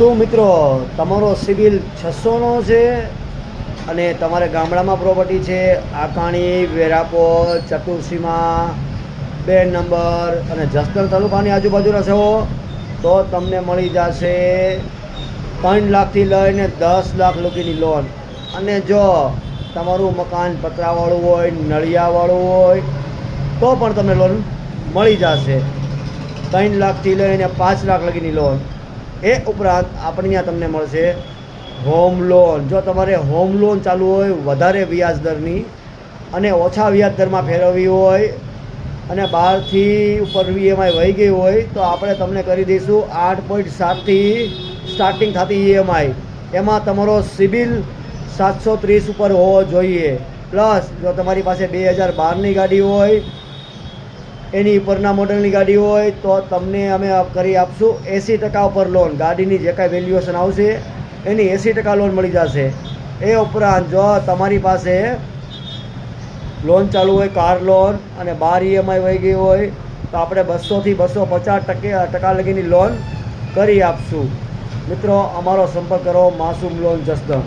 શું મિત્રો તમારો સિવિલ 600નો છે અને તમારે ગામડામાં પ્રોપર્ટી છે, આકાણી, વેરાપોર, ચતુરસીમા, 2 નંબર અને જસદણ તાલુકાની આજુબાજુના છો તો તમને મળી જશે 3 લાખથી લઈને 10 લાખ સુધીની લોન। અને જો તમારું મકાન પતરાવાળું હોય, નળિયાવાળું હોય તો પણ તમને લોન મળી જશે 3 લાખથી લઈને 5 લાખ લગીની લોન। એ ઉપરાંત આપણે ત્યાં તમને મળશે હોમ લોન। જો તમારે હોમ લોન ચાલુ હોય વધારે વ્યાજ દરની અને ઓછા વ્યાજ દરમાં ફેરવવી હોય અને 12થી ઉપર EMI વહી ગઈ હોય તો આપણે તમને કરી દઈશું 8.7થી સ્ટાર્ટિંગ થતી EMI। એમાં તમારો સિબિલ 730 ઉપર હોવો જોઈએ। પ્લસ જો તમારી પાસે 2012ની ગાડી હોય, એની ઉપરના મોડલની ગાડી હોય તો તમને અમે કરી આપશું 80% ઉપર લોન। ગાડીની જે કાંઈ વેલ્યુએશન આવશે એની 80% લોન મળી જશે। એ ઉપરાંત જો તમારી પાસે લોન ચાલુ હોય કાર લોન અને 12 EMI વહી ગઈ હોય તો આપણે 200થી 250% લગીની લોન કરી આપશું। મિત્રો અમારો સંપર્ક કરો, માસૂમ લોન જસદણ।